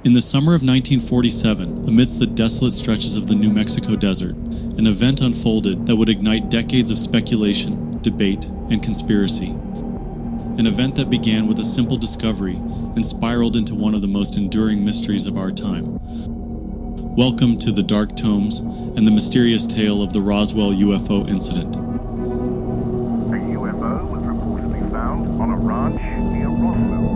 In the summer of 1947, amidst the desolate stretches of the New Mexico desert, an event unfolded that would ignite decades of speculation, debate, and conspiracy. An event that began with a simple discovery and spiraled into one of the most enduring mysteries of our time. Welcome to the Dark Tomes and the mysterious tale of the Roswell UFO incident. A UFO was reportedly found on a ranch near Roswell.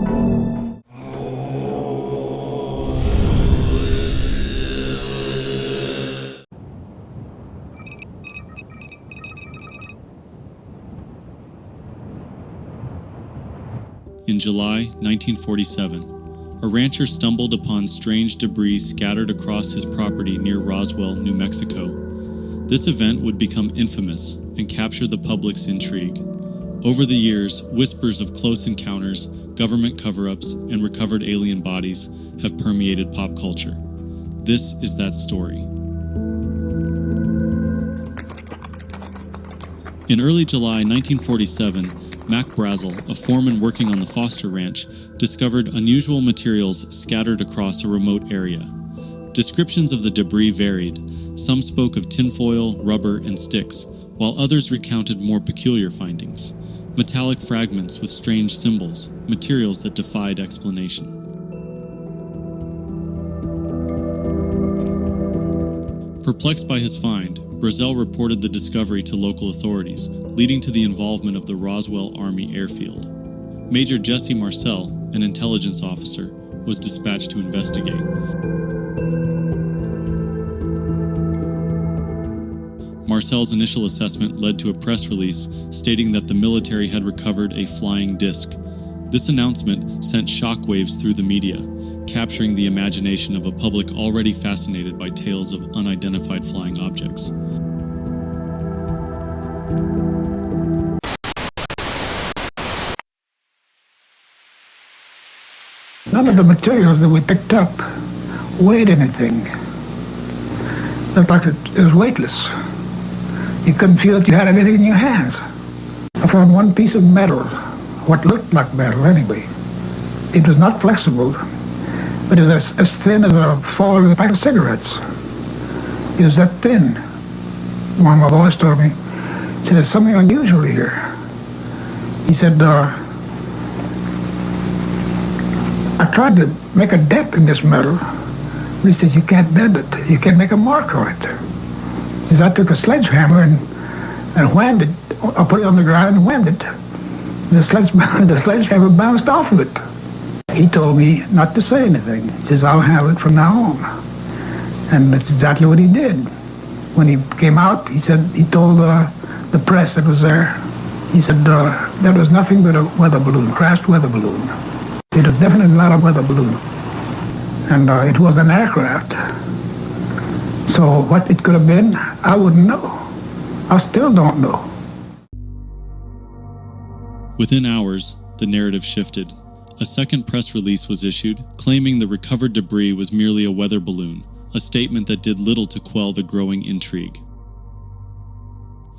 In July 1947, a rancher stumbled upon strange debris scattered across his property near Roswell, New Mexico. This event would become infamous and capture the public's intrigue. Over the years, whispers of close encounters, government cover-ups, and recovered alien bodies have permeated pop culture. This is that story. In early July 1947, Mac Brazel, a foreman working on the Foster Ranch, discovered unusual materials scattered across a remote area. Descriptions of the debris varied. Some spoke of tinfoil, rubber, and sticks, while others recounted more peculiar findings. Metallic fragments with strange symbols, materials that defied explanation. Perplexed by his find, Brazel reported the discovery to local authorities, leading to the involvement of the Roswell Army Airfield. Major Jesse Marcel, an intelligence officer, was dispatched to investigate. Marcel's initial assessment led to a press release stating that the military had recovered a flying disc. This announcement sent shockwaves through the media, capturing the imagination of a public already fascinated by tales of unidentified flying objects. None of the materials that we picked up weighed anything. It looked like it was weightless. You couldn't feel that you had anything in your hands. I found one piece of metal, what looked like metal anyway. It was not flexible, but it was as thin as a fall of a pack of cigarettes. It was that thin. One of my boys told me, he said, there's something unusual here. He said, I tried to make a dent in this metal. He says, you can't bend it. You can't make a mark on it. He says, I took a sledgehammer and whammed it. I put it on the ground and whammed it. The sledgehammer bounced off of it. He told me not to say anything. He says, I'll handle it from now on. And that's exactly what he did. When he came out, he said, he told the press that was there, he said, that was nothing but a weather balloon, crashed weather balloon. It was definitely not a weather balloon. And it was an aircraft. So what it could have been, I wouldn't know. I still don't know. Within hours, the narrative shifted. A second press release was issued, claiming the recovered debris was merely a weather balloon, a statement that did little to quell the growing intrigue.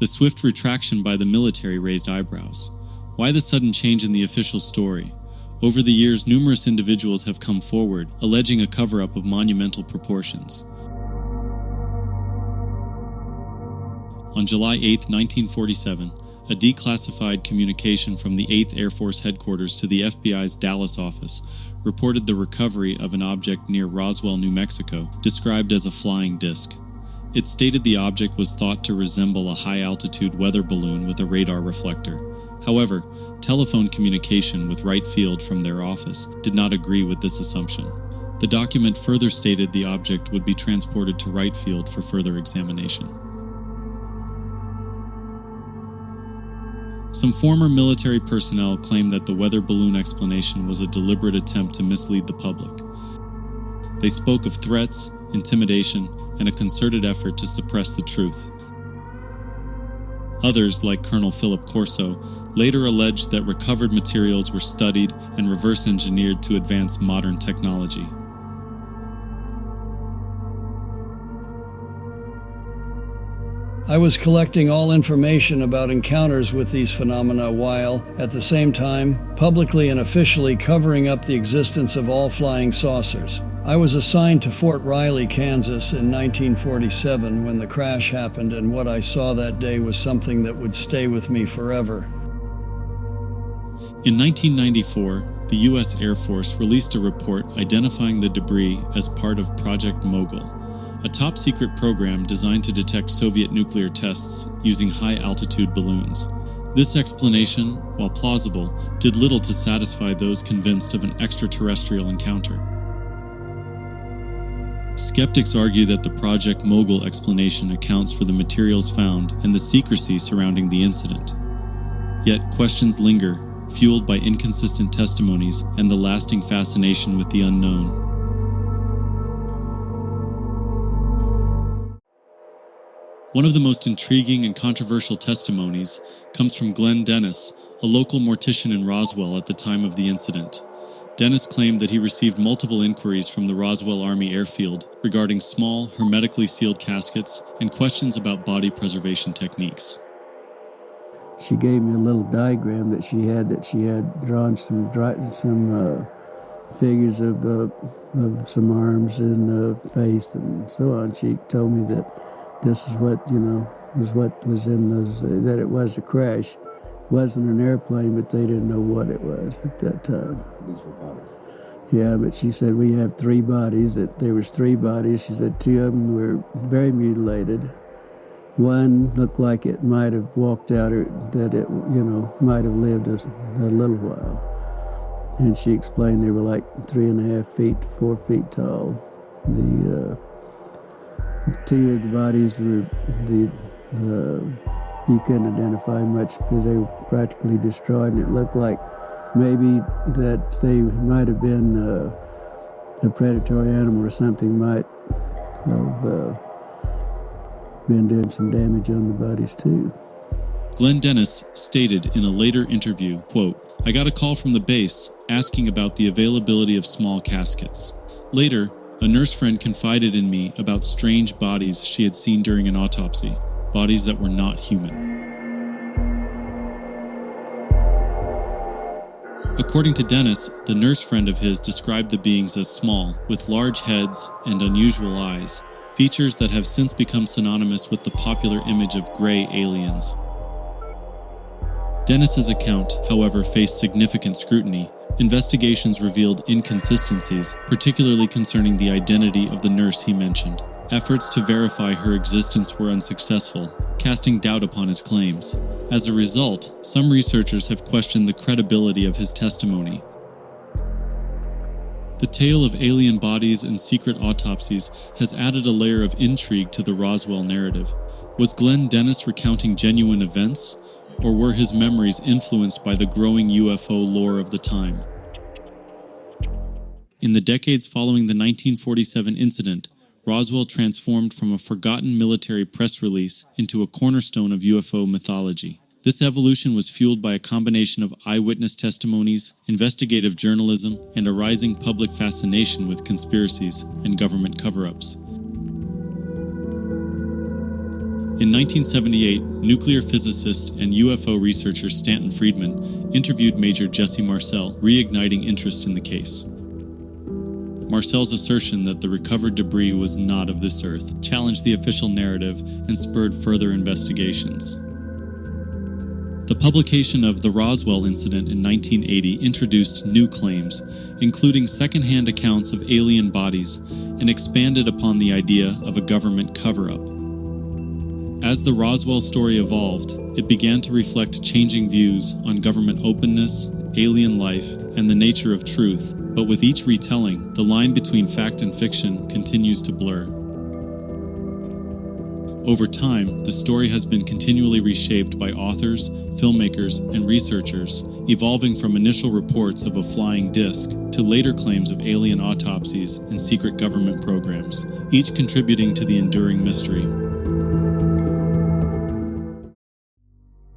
The swift retraction by the military raised eyebrows. Why the sudden change in the official story? Over the years, numerous individuals have come forward, alleging a cover-up of monumental proportions. On July 8, 1947, a declassified communication from the 8th Air Force Headquarters to the FBI's Dallas office reported the recovery of an object near Roswell, New Mexico, described as a flying disc. It stated the object was thought to resemble a high-altitude weather balloon with a radar reflector. However, telephone communication with Wright Field from their office did not agree with this assumption. The document further stated the object would be transported to Wright Field for further examination. Some former military personnel claimed that the weather balloon explanation was a deliberate attempt to mislead the public. They spoke of threats, intimidation, and a concerted effort to suppress the truth. Others, like Colonel Philip Corso, later alleged that recovered materials were studied and reverse-engineered to advance modern technology. I was collecting all information about encounters with these phenomena while, at the same time, publicly and officially covering up the existence of all flying saucers. I was assigned to Fort Riley, Kansas in 1947 when the crash happened, and what I saw that day was something that would stay with me forever. In 1994, the U.S. Air Force released a report identifying the debris as part of Project Mogul, a top-secret program designed to detect Soviet nuclear tests using high-altitude balloons. This explanation, while plausible, did little to satisfy those convinced of an extraterrestrial encounter. Skeptics argue that the Project Mogul explanation accounts for the materials found and the secrecy surrounding the incident. Yet questions linger, fueled by inconsistent testimonies and the lasting fascination with the unknown. One of the most intriguing and controversial testimonies comes from Glenn Dennis, a local mortician in Roswell at the time of the incident. Dennis claimed that he received multiple inquiries from the Roswell Army Airfield regarding small, hermetically sealed caskets and questions about body preservation techniques. She gave me a little diagram that she had drawn some figures of some arms and face and so on. She told me that this is what was in those, that it was a crash. It wasn't an airplane, but they didn't know what it was at that time. These were bodies. Yeah, but she said we have three bodies. That there was three bodies. She said two of them were very mutilated. One looked like it might have walked out, or that it, might have lived a little while. And she explained they were like 3.5 feet to 4 feet tall. The two of the bodies were you couldn't identify much because they were practically destroyed, and it looked like maybe that they might have been a predatory animal or something might have been doing some damage on the bodies too. Glenn Dennis stated in a later interview, quote, "I got a call from the base asking about the availability of small caskets. Later, a nurse friend confided in me about strange bodies she had seen during an autopsy, bodies that were not human." According to Dennis, the nurse friend of his described the beings as small, with large heads and unusual eyes, features that have since become synonymous with the popular image of gray aliens. Dennis's account, however, faced significant scrutiny. Investigations revealed inconsistencies, particularly concerning the identity of the nurse he mentioned. Efforts to verify her existence were unsuccessful, casting doubt upon his claims. As a result, some researchers have questioned the credibility of his testimony. The tale of alien bodies and secret autopsies has added a layer of intrigue to the Roswell narrative. Was Glenn Dennis recounting genuine events, or were his memories influenced by the growing UFO lore of the time? In the decades following the 1947 incident, Roswell transformed from a forgotten military press release into a cornerstone of UFO mythology. This evolution was fueled by a combination of eyewitness testimonies, investigative journalism, and a rising public fascination with conspiracies and government cover-ups. In 1978, nuclear physicist and UFO researcher Stanton Friedman interviewed Major Jesse Marcel, reigniting interest in the case. Marcel's assertion that the recovered debris was not of this earth challenged the official narrative and spurred further investigations. The publication of the Roswell incident in 1980 introduced new claims, including second-hand accounts of alien bodies, and expanded upon the idea of a government cover-up. As the Roswell story evolved, it began to reflect changing views on government openness, alien life, and the nature of truth, but with each retelling, the line between fact and fiction continues to blur. Over time, the story has been continually reshaped by authors, filmmakers, and researchers, evolving from initial reports of a flying disc to later claims of alien autopsies and secret government programs, each contributing to the enduring mystery.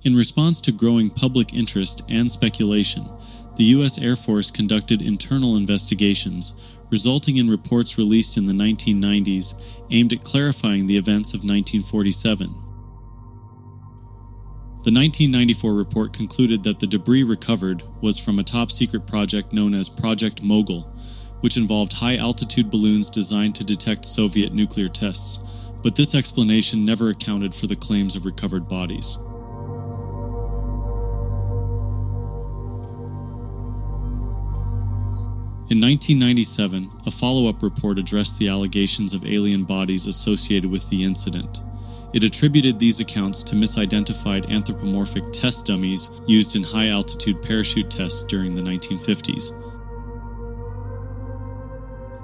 In response to growing public interest and speculation, the U.S. Air Force conducted internal investigations, resulting in reports released in the 1990s aimed at clarifying the events of 1947. The 1994 report concluded that the debris recovered was from a top-secret project known as Project Mogul, which involved high-altitude balloons designed to detect Soviet nuclear tests, but this explanation never accounted for the claims of recovered bodies. In 1997, a follow-up report addressed the allegations of alien bodies associated with the incident. It attributed these accounts to misidentified anthropomorphic test dummies used in high-altitude parachute tests during the 1950s.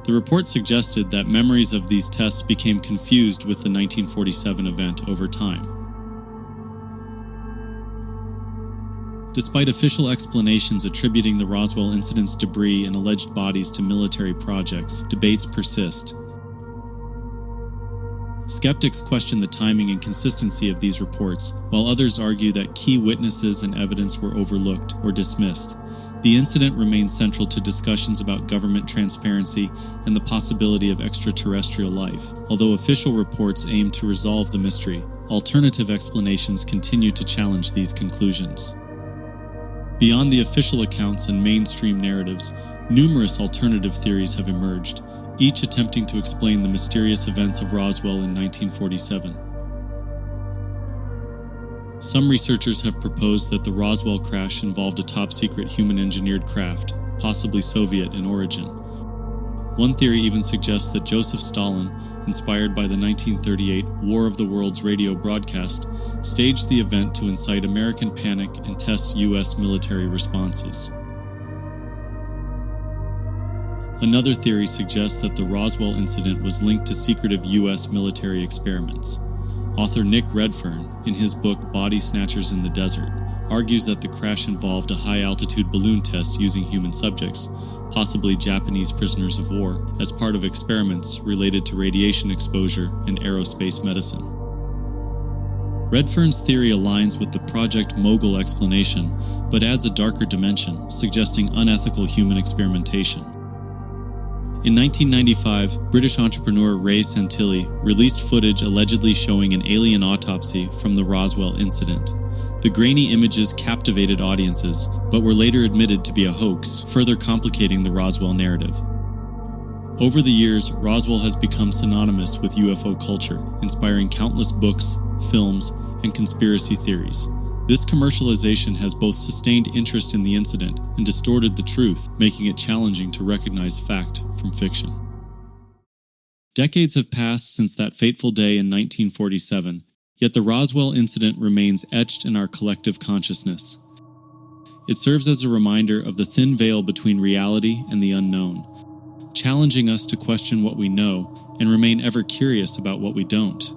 The report suggested that memories of these tests became confused with the 1947 event over time. Despite official explanations attributing the Roswell incident's debris and alleged bodies to military projects, debates persist. Skeptics question the timing and consistency of these reports, while others argue that key witnesses and evidence were overlooked or dismissed. The incident remains central to discussions about government transparency and the possibility of extraterrestrial life. Although official reports aim to resolve the mystery, alternative explanations continue to challenge these conclusions. Beyond the official accounts and mainstream narratives, numerous alternative theories have emerged, each attempting to explain the mysterious events of Roswell in 1947. Some researchers have proposed that the Roswell crash involved a top-secret human-engineered craft, possibly Soviet in origin. One theory even suggests that Joseph Stalin, inspired by the 1938 War of the Worlds radio broadcast, staged the event to incite American panic and test U.S. military responses. Another theory suggests that the Roswell incident was linked to secretive U.S. military experiments. Author Nick Redfern, in his book Body Snatchers in the Desert, argues that the crash involved a high-altitude balloon test using human subjects, possibly Japanese prisoners of war, as part of experiments related to radiation exposure and aerospace medicine. Redfern's theory aligns with the Project Mogul explanation, but adds a darker dimension, suggesting unethical human experimentation. In 1995, British entrepreneur Ray Santilli released footage allegedly showing an alien autopsy from the Roswell incident. The grainy images captivated audiences, but were later admitted to be a hoax, further complicating the Roswell narrative. Over the years, Roswell has become synonymous with UFO culture, inspiring countless books, films, and conspiracy theories. This commercialization has both sustained interest in the incident and distorted the truth, making it challenging to recognize fact from fiction. Decades have passed since that fateful day in 1947, yet the Roswell incident remains etched in our collective consciousness. It serves as a reminder of the thin veil between reality and the unknown, challenging us to question what we know and remain ever curious about what we don't.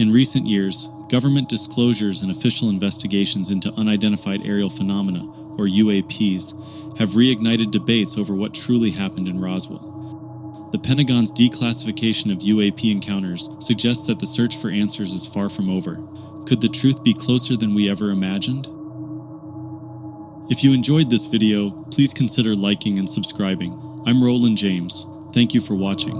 In recent years, government disclosures and official investigations into unidentified aerial phenomena, or UAPs, have reignited debates over what truly happened in Roswell. The Pentagon's declassification of UAP encounters suggests that the search for answers is far from over. Could the truth be closer than we ever imagined? If you enjoyed this video, please consider liking and subscribing. I'm Roland James. Thank you for watching.